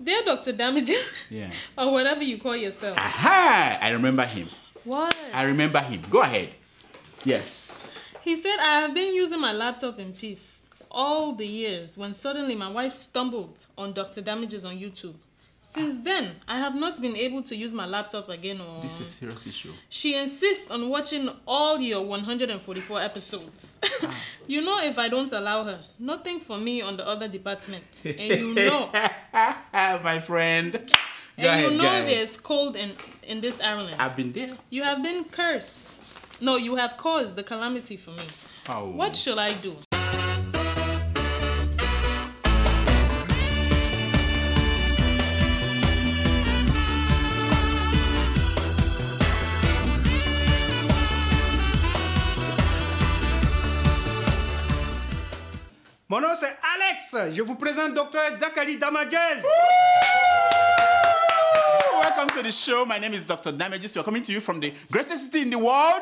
Dear Dr. Damages, Yeah. or whatever you call yourself. Aha! I remember him. What? I remember him. Go ahead. Yes. He said, I have been using my laptop in peace all the years when suddenly my wife stumbled on Dr. Damages on YouTube. Since then, I have not been able to use my laptop again. This is a serious issue. She insists on watching all your 144 episodes. You know, if I don't allow her, nothing for me on the other department. And you know. My friend. Go And ahead, you go know ahead. there's cold in this Ireland. I've been there. You have been cursed. No, you have caused the calamity for me. Oh. What shall I do? Mon nom c'est Alex. Je vous présente Dr. Zachary Damages. Welcome to the show. My name is Dr. Damages. We're coming to you from the greatest city in the world.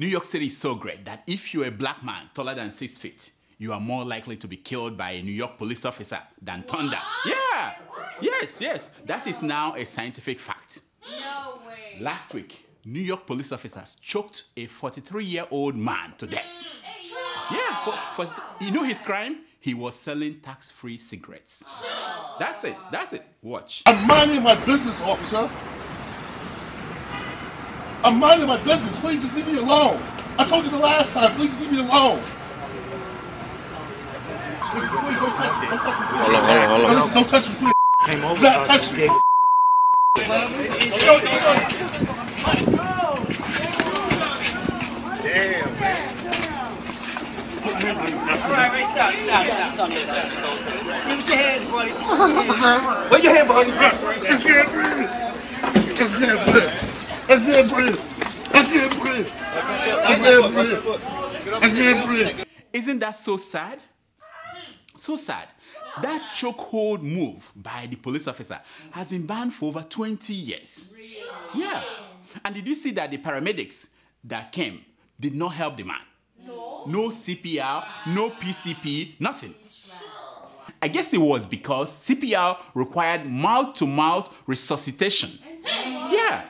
New York City is so great that if you're a black man taller than 6 feet, you are more likely to be killed by a New York police officer than thunder. Yeah. Yes. That is now a scientific fact. No way. Last week, New York police officers choked a 43-year-old man to death. Yeah, you know his crime? He was selling tax-free cigarettes. That's it. Watch. I'm minding my business, officer. I'm minding my business. Please just leave me alone. I told you the last time. Please just leave me alone. Please, don't touch me. Don't touch me. Hold on. Don't touch me, please. Came over. Do not touch me. Damn, man. All right, stop. Give your hands, buddy. Where your hand, buddy? I can't breathe. I can't breathe. Isn't that so sad? So sad. That chokehold move by the police officer has been banned for over 20 years. Yeah. And did you see that the paramedics that came did not help the man? No CPR, no PCP, nothing. I guess it was because CPR required mouth-to-mouth resuscitation. Yeah.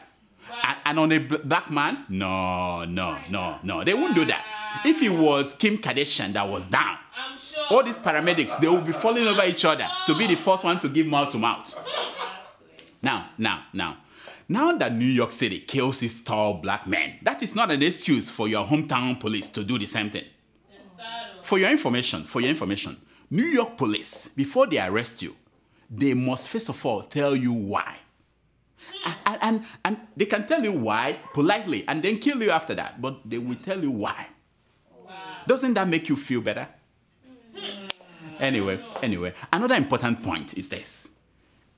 And on a black man, no. They wouldn't do that. If it was Kim Kardashian that was down, all these paramedics, they will be falling over each other to be the first one to give mouth-to-mouth. Now that New York City kills its tall black men, that is not an excuse for your hometown police to do the same thing. For your information, New York police, before they arrest you, they must first of all tell you why. And they can tell you why politely and then kill you after that, but they will tell you why. Doesn't that make you feel better? Anyway, another important point is this.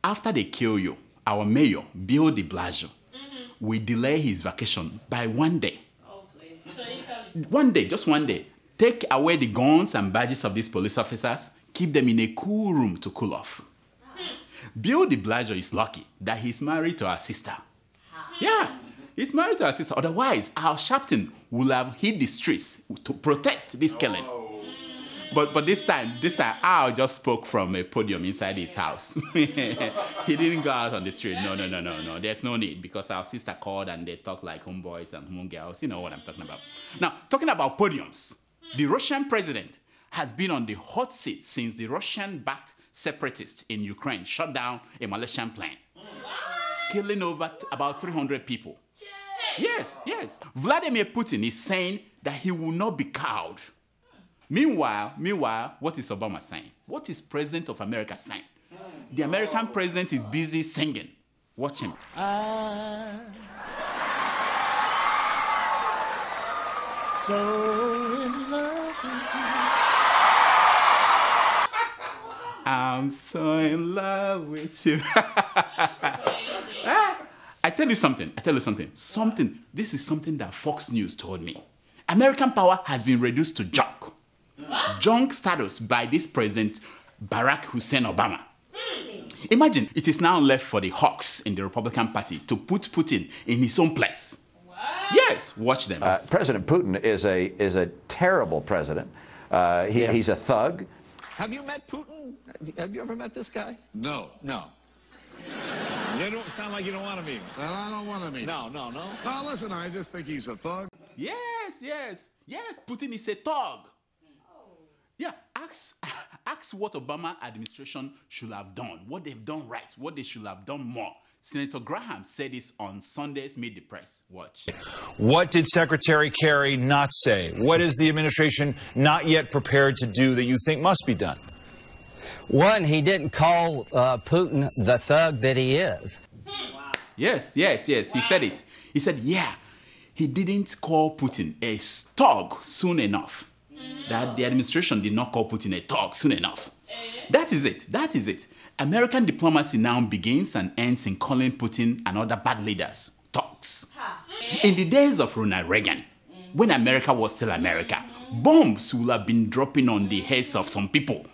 After they kill you, our mayor, Bill de Blasio, will delay his vacation by 1 day. Just one day. Take away the guns and badges of these police officers, keep them in a cool room to cool off. Bill de Blasio is lucky that he's married to our sister. Yeah, he's married to our sister. Otherwise, our captain would have hit the streets to protest this killing. But this time, Al just spoke from a podium inside his house. He didn't go out on the street. No. There's no need because our sister called and they talk like homeboys and homegirls. You know what I'm talking about. Now, talking about podiums, the Russian president has been on the hot seat since the Russian-backed separatists in Ukraine shut down a Malaysian plane, killing over about 300 people. Yes. Vladimir Putin is saying that he will not be cowed. Meanwhile, what is Obama saying? What is President of America saying? The American president is busy singing. Watch him. So in love with you. I'm so in love with you. I tell you something. This is something that Fox News told me. American power has been reduced to junk. Junk status by this President Barack Hussein Obama. Imagine it is now left for the hawks in the Republican Party to put Putin in his own place. Yes, watch them. President Putin is a terrible president. He's a thug. Have you met Putin? Have you ever met this guy? No. No. You don't sound like you don't want to meet him. Well, I don't want to meet. No. No, listen, I just think he's a thug. Yes, Putin is a thug. Yeah, ask what Obama administration should have done, what they've done right, what they should have done more. Senator Graham said this on Sunday's Meet the Press. Watch. What did Secretary Kerry not say? What is the administration not yet prepared to do that you think must be done? One, he didn't call Putin the thug that he is. Yes, he said it. He said, yeah, he didn't call Putin a thug soon enough. That the administration did not call Putin a thug soon enough. That is it. American diplomacy now begins and ends in calling Putin and other bad leaders thugs. In the days of Ronald Reagan, when America was still America, bombs would have been dropping on the heads of some people.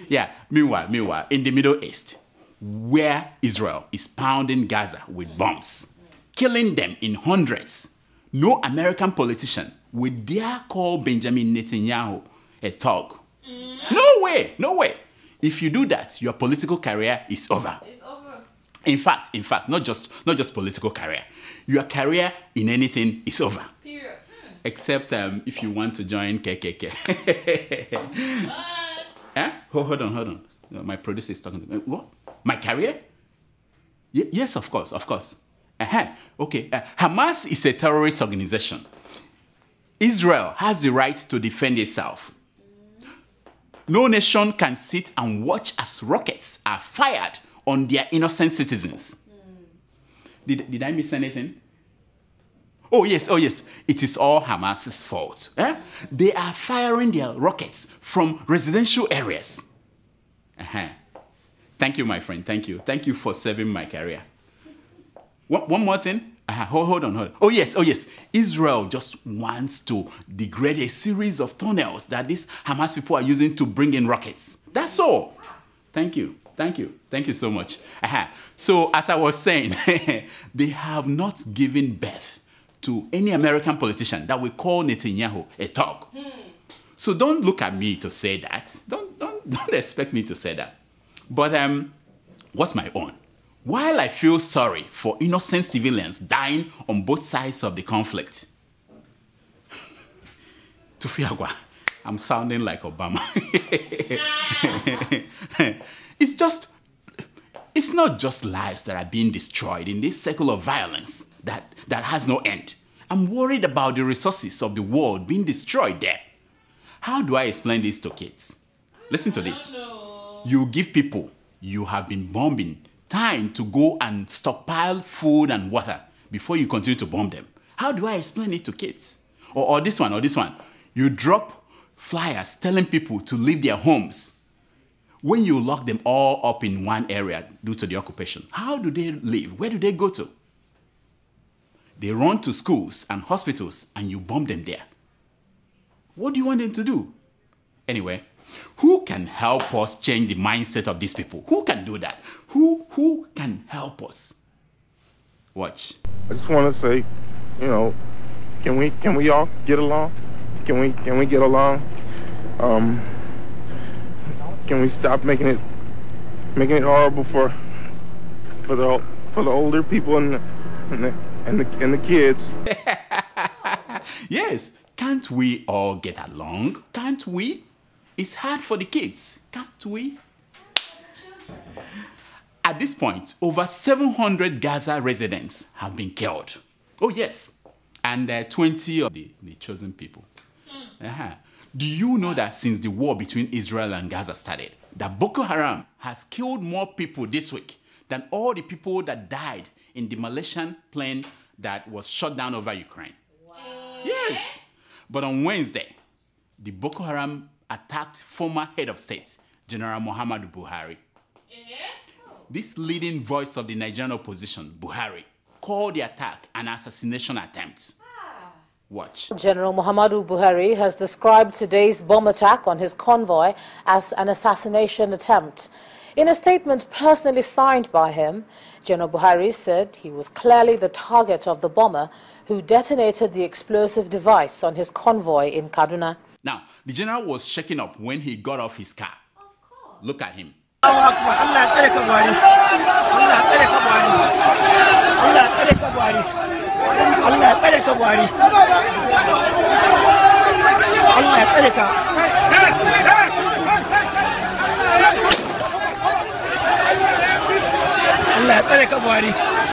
Yeah, meanwhile, in the Middle East, where Israel is pounding Gaza with bombs, killing them in hundreds, no American politician would dare call Benjamin Netanyahu a thug. No way. If you do that, your political career is over. It's over. In fact, not just political career. Your career in anything is over. Period. Except if you want to join KKK. Hold on. My producer is talking to me. What? My career? Yes, of course. Okay. Hamas is a terrorist organization. Israel has the right to defend itself. No nation can sit and watch as rockets are fired on their innocent citizens. Did I miss anything? Oh yes. It is all Hamas's fault. They are firing their rockets from residential areas. Thank you, my friend. Thank you for saving my career. One more thing. Hold on. Oh yes. Israel just wants to degrade a series of tunnels that these Hamas people are using to bring in rockets. That's all. Thank you so much. So as I was saying, they have not given birth to any American politician that will call Netanyahu a thug. So don't look at me to say that. Don't expect me to say that. But what's my own? While I feel sorry for innocent civilians dying on both sides of the conflict, Tufiagwa, I'm sounding like Obama. It's not just lives that are being destroyed in this cycle of violence that has no end. I'm worried about the resources of the world being destroyed there. How do I explain this to kids? Listen to this. You give people you have been bombing time to go and stockpile food and water before you continue to bomb them. How do I explain it to kids? Or this one. You drop flyers telling people to leave their homes. When you lock them all up in one area due to the occupation, how do they live? Where do they go to? They run to schools and hospitals and you bomb them there. What do you want them to do? Anyway, who can help us change the mindset of these people? Who can do that? Who can help us? Watch. I just want to say, can we all get along? Can we get along? Can we stop making it horrible for the older people and the kids? Yes, can't we all get along? Can't we? It's hard for the kids, can't we? At this point, over 700 Gaza residents have been killed. Oh yes, and 20 of the chosen people. Do you know that since the war between Israel and Gaza started, that Boko Haram has killed more people this week than all the people that died in the Malaysian plane that was shot down over Ukraine? Wow. Yes. But on Wednesday, the Boko Haram attacked former head of state, General Muhammadu Buhari. This leading voice of the Nigerian opposition, Buhari, called the attack an assassination attempt. Watch. General Muhammadu Buhari has described today's bomb attack on his convoy as an assassination attempt. In a statement personally signed by him, General Buhari said he was clearly the target of the bomber who detonated the explosive device on his convoy in Kaduna. Now, the general was shaking up when he got off his car. Of course. Look at him.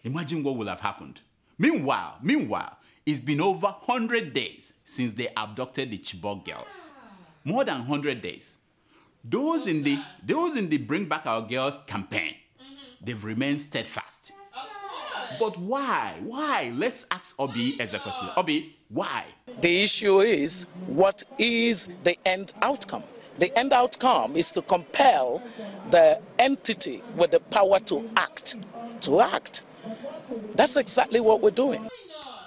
Imagine what would have happened. Meanwhile, it's been over 100 days since they abducted the Chibok girls. More than 100 days. Those in the Bring Back Our Girls campaign, they've remained steadfast. But why? Why? Let's ask Obi as a question. Obi, why? The issue is, what is the end outcome? The end outcome is to compel the entity with the power to act. That's exactly what we're doing.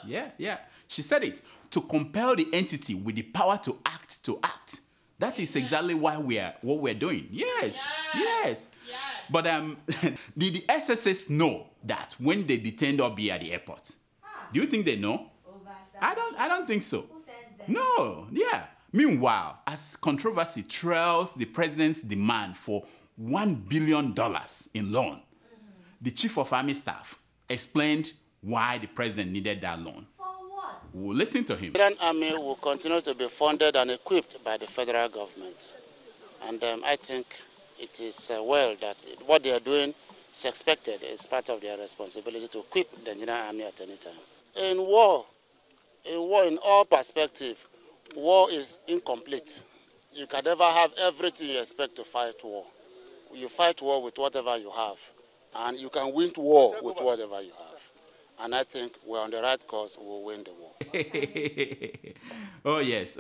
Yeah. She said it. To compel the entity with the power to act. That is exactly what we're doing. Yes. But did the SSS know that when they detained Obi at the airport? Do you think they know? I don't think so. No. Yeah. Meanwhile, as controversy trails the president's demand for $1 billion in loan, the chief of army staff explained why the president needed that loan. For what? We'll listen to him. The Nigerian army will continue to be funded and equipped by the federal government. And I think it is well that what they are doing is expected. It's part of their responsibility to equip the Nigerian army at any time. In war, in all perspectives, war is incomplete. You can never have everything you expect to fight war. You fight war with whatever you have, and you can win war with whatever you have. And I think we're on the right course, we'll win the war. Oh yes.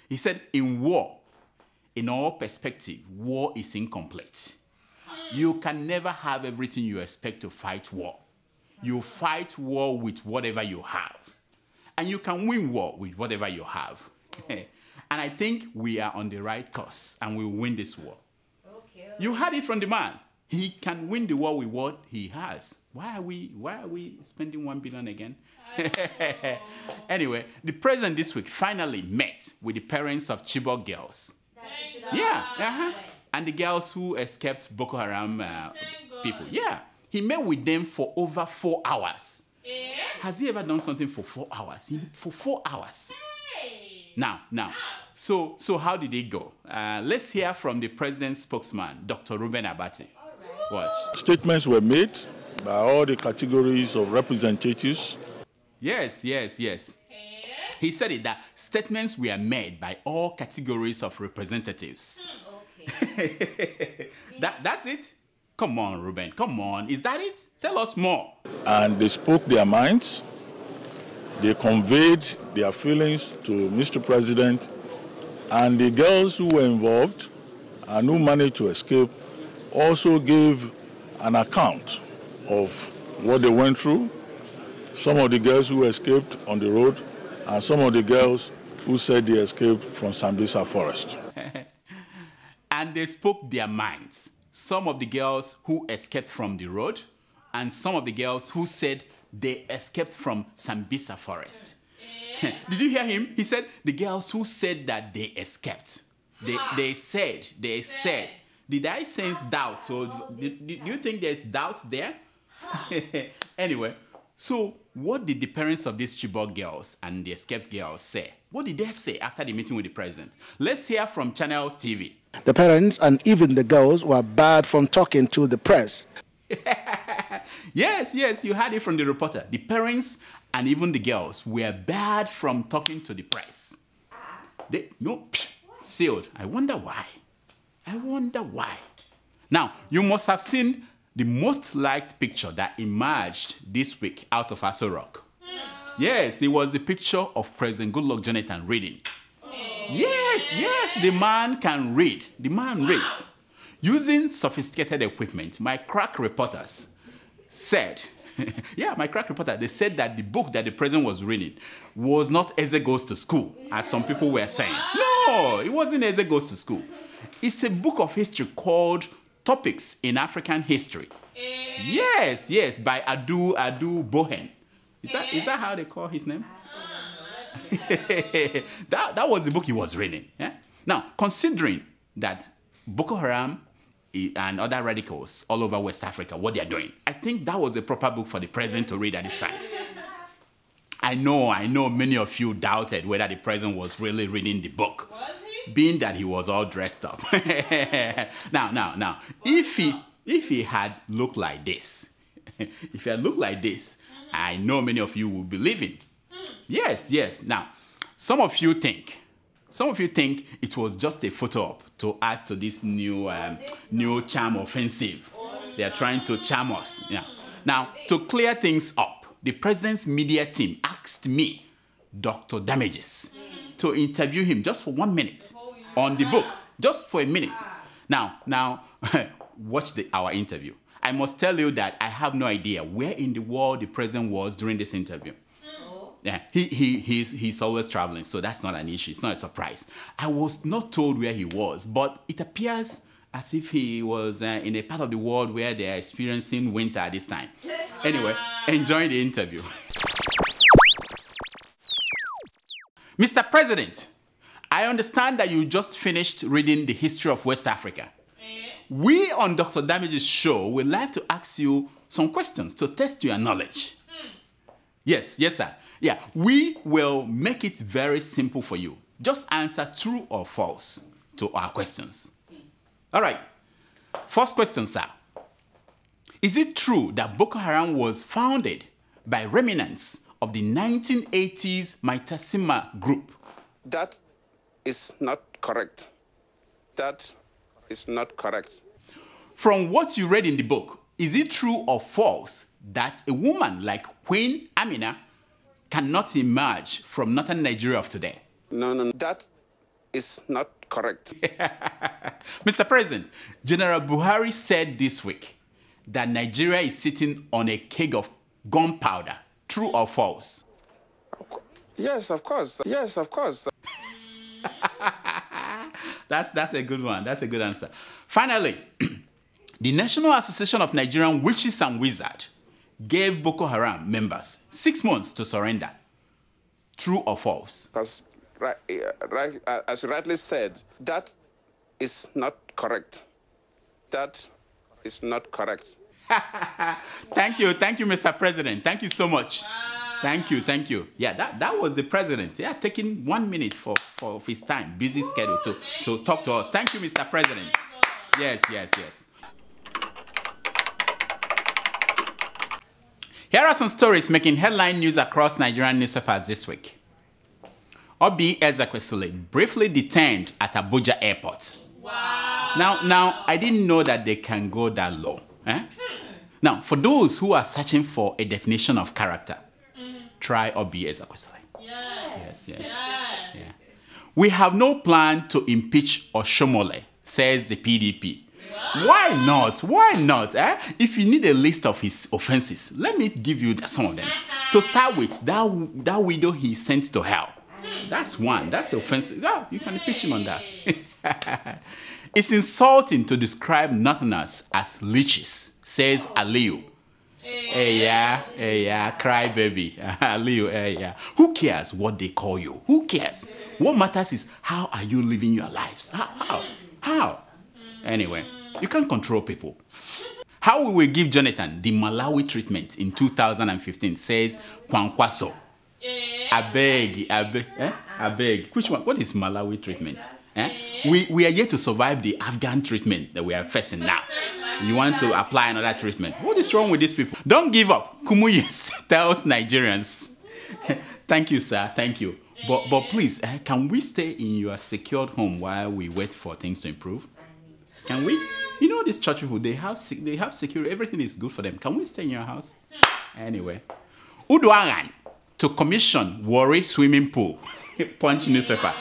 He said in war, in all perspective, war is incomplete. You can never have everything you expect to fight war. You fight war with whatever you have. And you can win war with whatever you have. And I think we are on the right course and we'll win this war. Okay. You heard it from the man. He can win the war with what he has. Why are we spending $1 billion again? Anyway, the president this week finally met with the parents of Chibok girls. And the girls who escaped Boko Haram people. Yeah. He met with them for over 4 hours. Has he ever done something for 4 hours? For 4 hours. Now. So how did it go? Let's hear from the president's spokesman, Dr. Reuben Abati. Watch. Statements were made by all the categories of representatives. Yes. He said it, that statements were made by all categories of representatives. Okay. That's it? Come on, Reuben. Come on. Is that it? Tell us more. And they spoke their minds. They conveyed their feelings to Mr. President. And the girls who were involved and who managed to escape also gave an account of what they went through. Some of the girls who escaped on the road and some of the girls who said they escaped from Sambisa forest. And they spoke their minds. Some of the girls who escaped from the road and some of the girls who said they escaped from Sambisa forest. Did you hear him? He said the girls who said that they escaped. They said. Did I sense doubt? So do you think there's doubt there? Anyway, so what did the parents of these Chibok girls and the escaped girls say? What did they say after the meeting with the president? Let's hear from Channels TV. The parents and even the girls were barred from talking to the press. Yes, you heard it from the reporter. The parents and even the girls were barred from talking to the press. Sealed. I wonder why. Now, you must have seen the most liked picture that emerged this week out of Aso Rock. Yes, it was the picture of President Goodluck Jonathan reading. Yes, the man can read. The man reads. Using sophisticated equipment, my crack reporters said, they said that the book that the president was reading was not Eze Goes to School, as some people were saying. No, it wasn't Eze Goes to School. It's a book of history called Topics in African History. Yes, by Adu Bohen. Is that how they call his name? that was the book he was reading. Yeah? Now, considering that Boko Haram and other radicals all over West Africa, what they're doing, I think that was a proper book for the president to read at this time. I know many of you doubted whether the president was really reading the book. Was he? Being that he was all dressed up. Now, if he had looked like this, if he had looked like this, I know many of you will believe him. Yes. Now, some of you think it was just a photo op to add to this new charm offensive. They are trying to charm us. Yeah. Now, to clear things up, the president's media team asked me, Dr. Damages, to interview him just for 1 minute on the book, just for a minute. Now, watch our interview. I must tell you that I have no idea where in the world the president was during this interview. Yeah, he's always traveling, so that's not an issue. It's not a surprise. I was not told where he was, but it appears as if he was in a part of the world where they are experiencing winter at this time. Anyway, enjoy the interview. Mr. President, I understand that you just finished reading the history of West Africa. We on Dr. Damage's show would like to ask you some questions to test your knowledge. Yes, sir. Yeah, we will make it very simple for you. Just answer true or false to our questions. All right. First question, sir. Is it true that Boko Haram was founded by remnants of the 1980s Maitasima group? That is not correct. That is not correct. From what you read in the book, is it true or false that a woman like Queen Amina cannot emerge from northern Nigeria of today? No, that is not correct. Mr. President, General Buhari said this week that Nigeria is sitting on a keg of gunpowder. True or false? Yes, of course. Yes, of course. That's a good one. That's a good answer. Finally, the National Association of Nigerian Witches and Wizards gave Boko Haram members 6 months to surrender. True or false? Because, as you rightly said, that is not correct. That is not correct. Thank you, Mr. President. Thank you so much. Wow. Thank you. Yeah, that was the president. Yeah, taking 1 minute for his time, busy schedule to talk to us. Thank you, Mr. President. Yes. Here are some stories making headline news across Nigerian newspapers this week. Obi Ezekwesili briefly detained at Abuja airport. Wow. Now, I didn't know that they can go that low. Now, for those who are searching for a definition of character, try Obi Ezekwesili. Yes. Yeah. We have no plan to impeach Oshomole, says the PDP. Wow. Why not? If you need a list of his offenses, let me give you some of them. To start with, that widow he sent to hell. That's one. That's offensive. No, you can impeach him on that. It's insulting to describe Northerners as leeches, says Aliyu. Hey, yeah, cry baby. Aliyu, yeah. Who cares what they call you? Who cares? What matters is how are you living your lives? How? Anyway, you can't control people. How we will give Jonathan the Malawi treatment in 2015, says Kwankwaso. I beg. Which one? What is Malawi treatment? We are yet to survive the Afghan treatment that we are facing now. You want to apply another treatment. What is wrong with these people? Don't give up. Kumuyes tells Nigerians. Thank you, sir. Thank you. But please, can we stay in your secured home while we wait for things to improve? Can we? You know these church people, they have security. Everything is good for them. Can we stay in your house? Anyway. Uduagan to commission Warri swimming pool. Punch newspaper.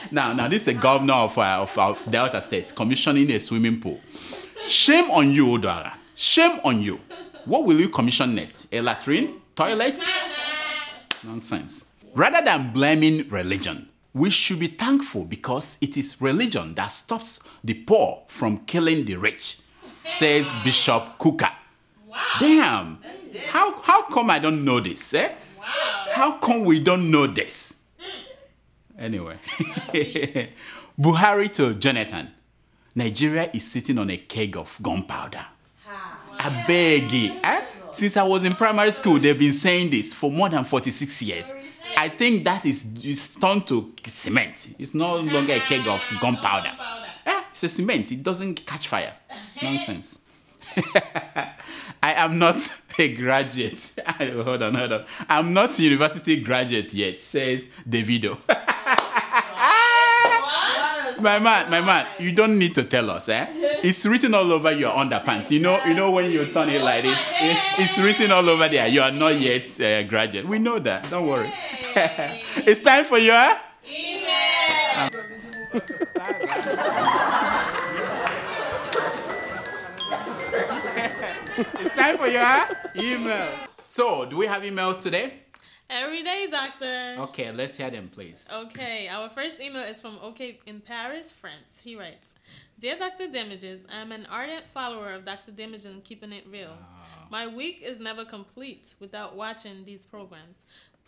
Now this is a governor of Delta State commissioning a swimming pool. Shame on you, Uduagan. Shame on you. What will you commission next? A latrine? Toilet? Nonsense. Rather than blaming religion, we should be thankful because it is religion that stops the poor from killing the rich, says Bishop Kuka. Wow. Damn. How come I don't know this? Wow. How come we don't know this? Anyway. Buhari to Jonathan. Nigeria is sitting on a keg of gunpowder. I beg you. Since I was in primary school, they've been saying this for more than 46 years. I think that is turned to cement. It's no longer a keg of gunpowder. It's a cement. It doesn't catch fire. Nonsense. I am not a graduate. Hold on. I'm not a university graduate yet, says Davido. My man, you don't need to tell us, eh? It's written all over your underpants. You know when you turn it like this, it's written all over there. You are not yet a graduate. We know that. Don't worry. It's time for your email. It's time for your email. So, do we have emails today? Every day, doctor. Okay, let's hear them, please. Okay, our first email is from OK in Paris, France. He writes, Dear Dr. Damages, I'm an ardent follower of Dr. Damages and Keeping It Real. My week is never complete without watching these programs.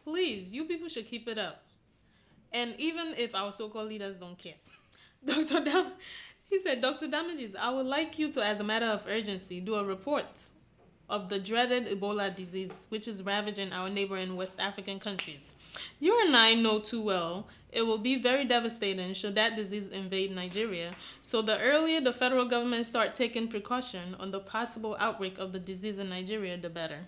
Please, you people should keep it up. And even if our so-called leaders don't care. He said, Dr. Damages, I would like you to, as a matter of urgency, do a report of the dreaded Ebola disease, which is ravaging our neighboring West African countries. You and I know too well it will be very devastating should that disease invade Nigeria. So the earlier the federal government start taking precaution on the possible outbreak of the disease in Nigeria, the better.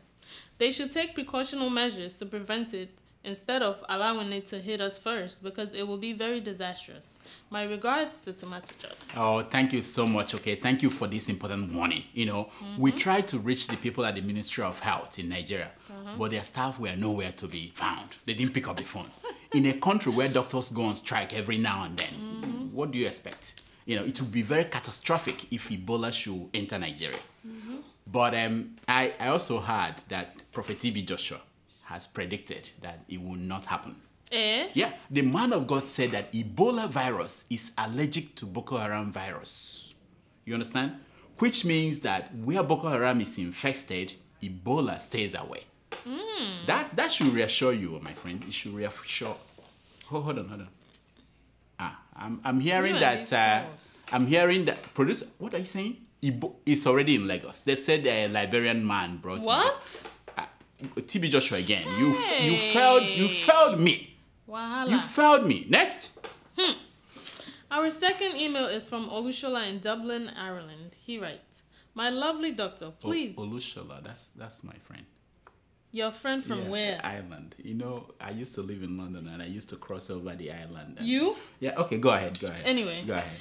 They should take precautionary measures to prevent it instead of allowing it to hit us first, because it will be very disastrous. My regards to Tomato Juice. Oh, thank you so much, okay? Thank you for this important warning. We tried to reach the people at the Ministry of Health in Nigeria, but their staff were nowhere to be found. They didn't pick up the phone. In a country where doctors go on strike every now and then, what do you expect? It would be very catastrophic if Ebola should enter Nigeria. But I also heard that Prophet TB Joshua has predicted that it will not happen. Yeah, the man of God said that Ebola virus is allergic to Boko Haram virus. You understand? Which means that where Boko Haram is infested, Ebola stays away. That should reassure you, my friend. It should reassure. Hold on. I'm hearing that. I'm hearing that. Producer, what are you saying? It's already in Lagos. They said a Liberian man brought it. What? TB Joshua again. You failed me. Wahala. You failed me. Next. Our second email is from Olushola in Dublin, Ireland. He writes, My lovely doctor, please. Olushola, that's my friend. Your friend from where? Ireland. I used to live in London and I used to cross over the island. You? Yeah, okay, go ahead. Anyway. Go ahead.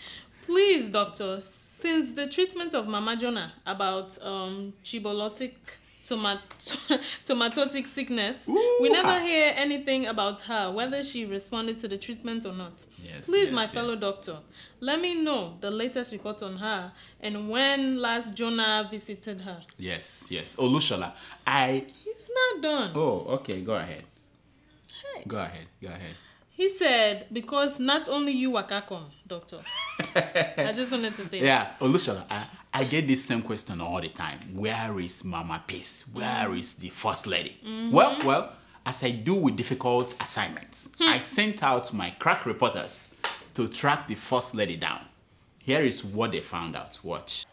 Please, doctor, since the treatment of Mama Jonah about chibolotic tomatotic sickness, we never hear anything about her, whether she responded to the treatment or not. Please, my fellow doctor, let me know the latest report on her and when last Jonah visited her. Yes. Olushola, He's not done. Oh, okay, go ahead. Hey. Go ahead. He said, because not only you waka come, doctor. I just wanted to say that. Yeah, Olushola, I get this same question all the time. Where is Mama Peace? Where is the First Lady? Well, as I do with difficult assignments, I sent out my crack reporters to track the First Lady down. Here is what they found out. Watch.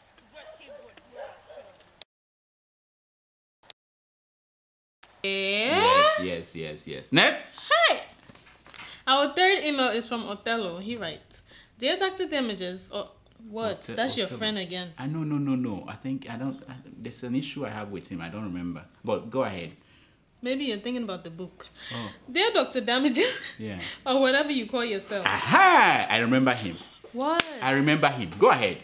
Yes. Next. Hey! Our third email is from Othello. He writes, Dear Dr. Damages, what? That's your friend again. No. There's an issue I have with him. I don't remember. But go ahead. Maybe you're thinking about the book. Dear Dr. Damages. Yeah. Or whatever you call yourself. Aha! I remember him. What? I remember him. Go ahead.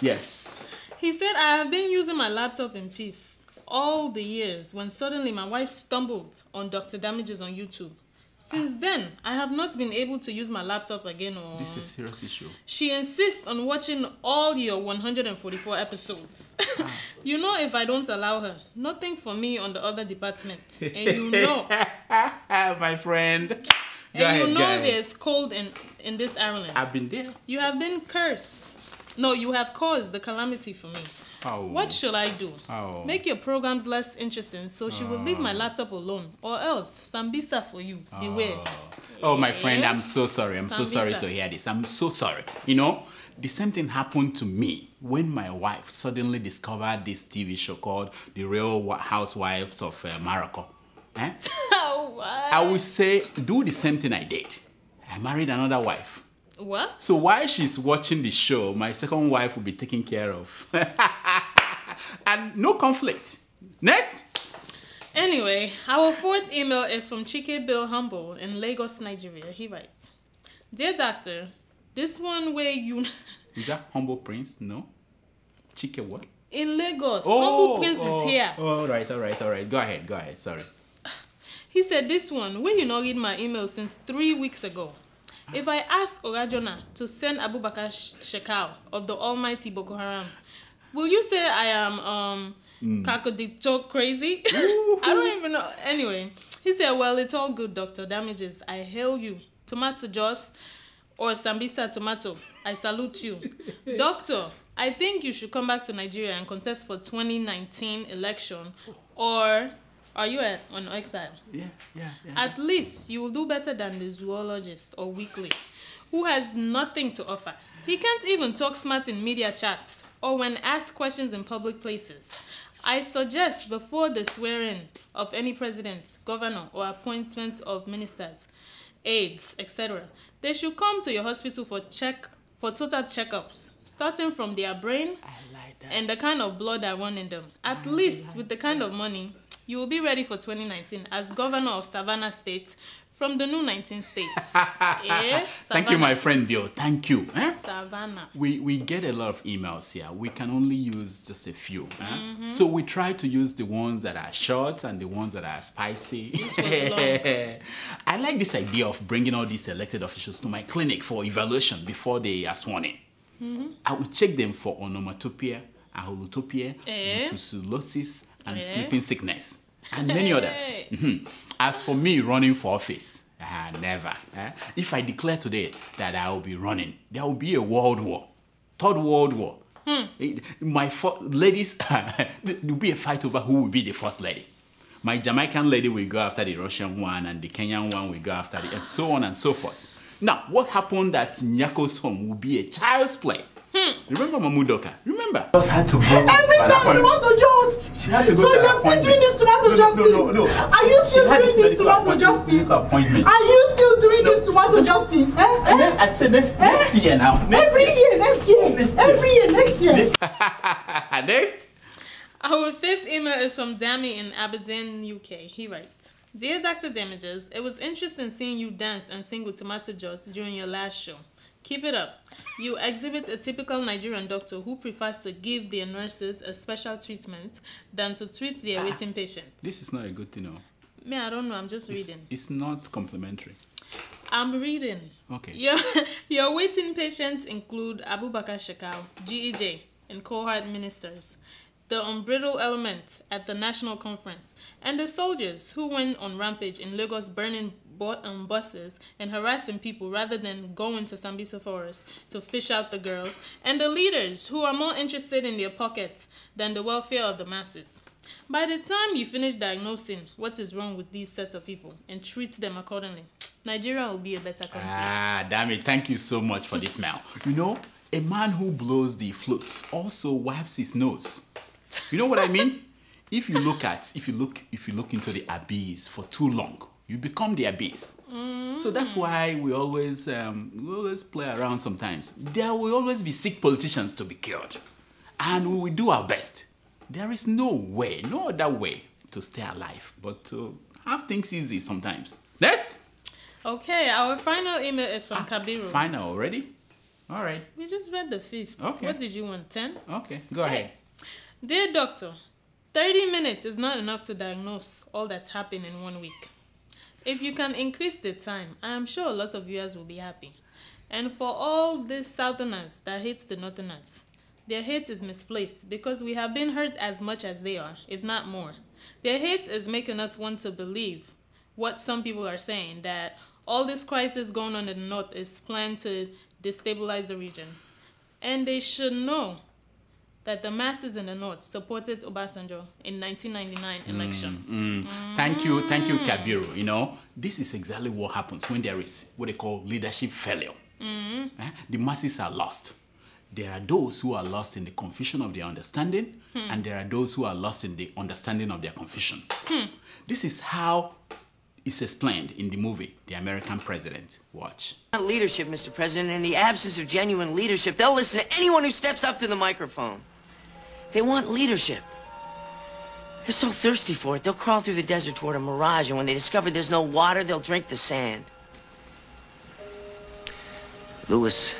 Yes. He said, I have been using my laptop in peace all the years when suddenly my wife stumbled on Dr. Damages on YouTube. Since then, I have not been able to use my laptop again. This is a serious issue. She insists on watching all your 144 episodes. If I don't allow her, nothing for me on the other department. And my friend. There's cold in this Ireland. I've been there. You have been cursed. No, you have caused the calamity for me. Oh. What should I do? Oh. Make your programs less interesting so she will leave my laptop alone. Or else, Sambisa for you. Beware. Oh, my friend, I'm so sorry. I'm so sorry to hear this. I'm so sorry. You know, the same thing happened to me when my wife suddenly discovered this TV show called The Real Housewives of Morocco. Eh? What? I would say, do the same thing I did. I married another wife. What? So while she's watching the show, my second wife will be taken care of. And no conflict. Next. Anyway, our fourth email is from Chike Bill Humble in Lagos, Nigeria. He writes, Dear Doctor, this one where you... Is that Humble Prince? No? Chike what? In Lagos. Humble Prince is here. All right. Go ahead. Sorry. He said this one, where you not read my email since 3 weeks ago. If I ask Orajona to send Abubakar Shekau of the almighty Boko Haram, will you say I am Kakodito crazy? I don't even know. Anyway, he said, well, it's all good, Dr. Damages. I hail you. Tomato Joss or Sambisa Tomato, I salute you. Doctor, I think you should come back to Nigeria and contest for 2019 election. Or are you on exile? Yeah. At least you will do better than the zoologist or weekly, who has nothing to offer. He can't even talk smart in media chats or when asked questions in public places. I suggest before the swearing of any president, governor, or appointment of ministers, aides, etc., they should come to your hospital for total checkups, starting from their brain and the kind of blood that run in them. At least with the kind of money, you will be ready for 2019 as governor of Savannah State from the new 19 states. Thank you, my friend Bill. Thank you. Savannah. We get a lot of emails here. We can only use just a few. So we try to use the ones that are short and the ones that are spicy. This was long. I like this idea of bringing all these elected officials to my clinic for evaluation before they are sworn in. I will check them for onomatopoeia, aholotopia, tuberculosis, and sleeping sickness, and many others. As for me running for office, never. If I declare today that I will be running, there will be a world war, third world war. My ladies, there will be a fight over who will be the first lady. My Jamaican lady will go after the Russian one, and the Kenyan one will go after the, and so on and so forth. Now, what happened at Nyako's home will be a child's play. Remember Mamudoka? Remember? Just had to go. Every time tomato juice. She had to go. So you're still doing this tomato justice? No. Are you still doing this tomato justice? Are you still doing this tomato justice? I'd say next year now. Every year, next year. Every year, next year. Next. Our fifth email is from Dami in Aberdeen, UK. He writes, Dear Dr. Damages, it was interesting seeing you dance and sing with tomato juice during your last show. Keep it up. You exhibit a typical Nigerian doctor who prefers to give their nurses a special treatment than to treat their waiting patients. This is not a good thing, no. Me, I don't know. I'm just reading. It's not complimentary. I'm reading. Okay. Your waiting patients include Abubakar Shekau, GEJ, and cohort ministers, the unbridled element at the national conference, and the soldiers who went on rampage in Lagos burning buses and harassing people rather than going to Sambisa Forest to fish out the girls, and the leaders who are more interested in their pockets than the welfare of the masses. By the time you finish diagnosing what is wrong with these sets of people and treat them accordingly, Nigeria will be a better country. Damn it. Thank you so much for this mail. You know, a man who blows the flute also wipes his nose. You know what I mean? If you look into the abyss for too long, you become the abyss. So that's why we always play around sometimes. There will always be sick politicians to be cured. And we will do our best. There is no other way to stay alive, but to have things easy sometimes. Next. Okay, our final email is from Kabiru. Final already? All right. We just read the 5th. Okay. What did you want, 10? Okay, go ahead. Dear doctor, 30 minutes is not enough to diagnose all that's happened in 1 week. If you can increase the time, I am sure a lot of viewers will be happy. And for all these Southerners that hate the Northerners, their hate is misplaced because we have been hurt as much as they are, if not more. Their hate is making us want to believe what some people are saying, that all this crisis going on in the North is planned to destabilize the region. And they should know that the masses in the North supported Obasanjo in 1999 election. Thank you, Kabiru. You know, this is exactly what happens when there is what they call leadership failure. The masses are lost. There are those who are lost in the confusion of their understanding, and there are those who are lost in the understanding of their confusion. This is how it's explained in the movie, The American President. Watch. Leadership, Mr. President. In the absence of genuine leadership, they'll listen to anyone who steps up to the microphone. They want leadership. They're so thirsty for it, they'll crawl through the desert toward a mirage, and when they discover there's no water, they'll drink the sand. Louis,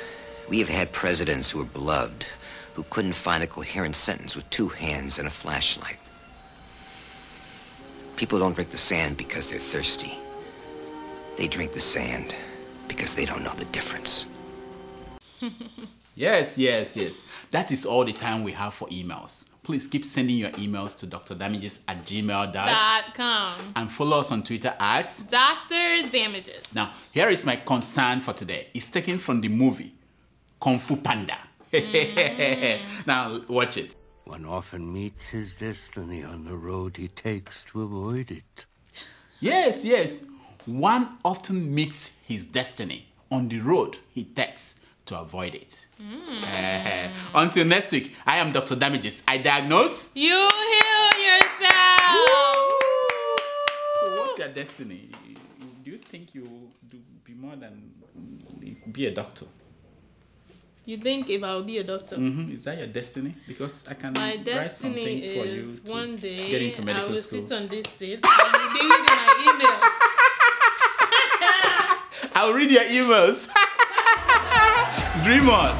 we have had presidents who were beloved, who couldn't find a coherent sentence with 2 hands and a flashlight. People don't drink the sand because they're thirsty. They drink the sand because they don't know the difference. Yes. That is all the time we have for emails. Please keep sending your emails to drdamages@gmail.com and follow us on Twitter at Dr. Damages. Now, here is my concern for today. It's taken from the movie Kung Fu Panda. Now, watch it. One often meets his destiny on the road he takes to avoid it. Yes. One often meets his destiny on the road he takes to avoid it. Until next week, I am Dr. Damages. I diagnose. You heal yourself. So what's your destiny? Do you think you will be more than be a doctor? You think if I will be a doctor? Is that your destiny? Because I can write some things for you to one day get into medical I will school. sit on this seat and you'll be reading my emails. I'll read your emails. Dream on.